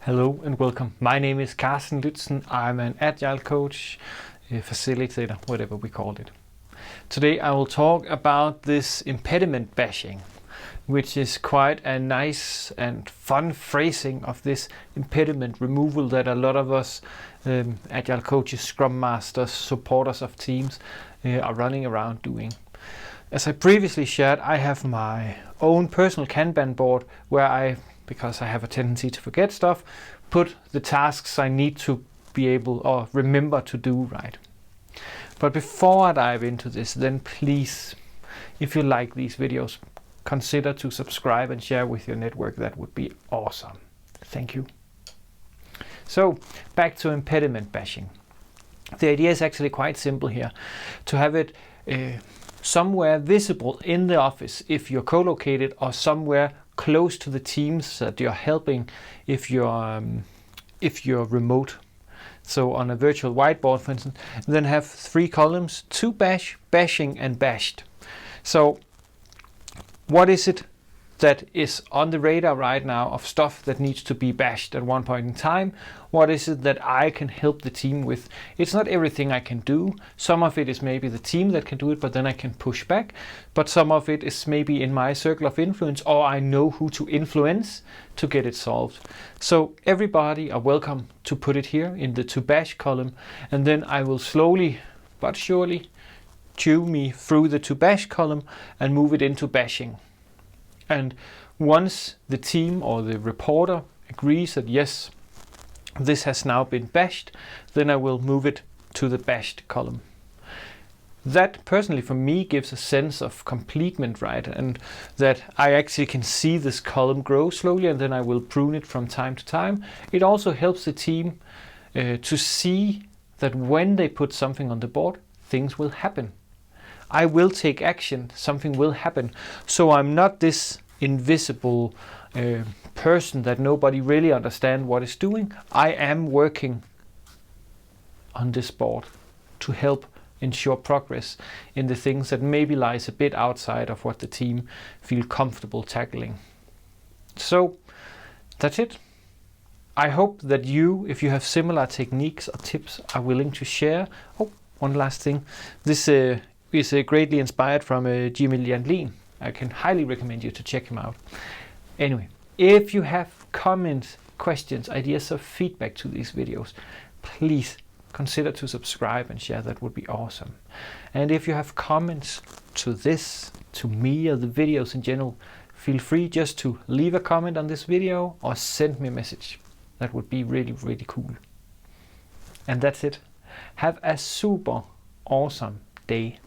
Hello and welcome. My name is Carsten Lützen. I'm an agile coach, a facilitator, whatever we call it. Today I will talk about this impediment bashing, which is quite a nice and fun phrasing of this impediment removal that a lot of us agile coaches, scrum masters, supporters of teams are running around doing. As I previously shared, I have my own personal Kanban board where because I have a tendency to forget stuff, put the tasks I need to be able or remember to do right. But before I dive into this, then please, if you like these videos, consider to subscribe and share with your network. That would be awesome. Thank you. So back to impediment bashing. The idea is actually quite simple here. To have it somewhere visible in the office if you're co-located, or somewhere close to the teams that you're helping if you're remote. So on a virtual whiteboard, for instance, then have 3 columns: to bash, bashing, and bashed. So what is it that is on the radar right now of stuff that needs to be bashed at one point in time? What is it that I can help the team with? It's not everything I can do. Some of it is maybe the team that can do it, but then I can push back. But some of it is maybe in my circle of influence, or I know who to influence to get it solved. So everybody are welcome to put it here in the to bash column, and then I will slowly but surely chew me through the to bash column and move it into bashing. And once the team or the reporter agrees that yes, this has now been bashed, then I will move it to the bashed column. That personally for me gives a sense of completement, right? And that I actually can see this column grow slowly, and then I will prune it from time to time. It also helps the team to see that when they put something on the board, things will happen. I will take action, something will happen. So I'm not this invisible person that nobody really understands what is doing. I am working on this board to help ensure progress in the things that maybe lies a bit outside of what the team feel comfortable tackling. So that's it. I hope that you, if you have similar techniques or tips, are willing to share. Oh, one last thing. This is greatly inspired from Jimmy Janlen. I can highly recommend you to check him out. Anyway, if you have comments, questions, ideas, or feedback to these videos, please consider to subscribe and share. That would be awesome. And if you have comments to this, to me, or the videos in general, feel free just to leave a comment on this video or send me a message. That would be really, really cool. And that's it. Have a super awesome day.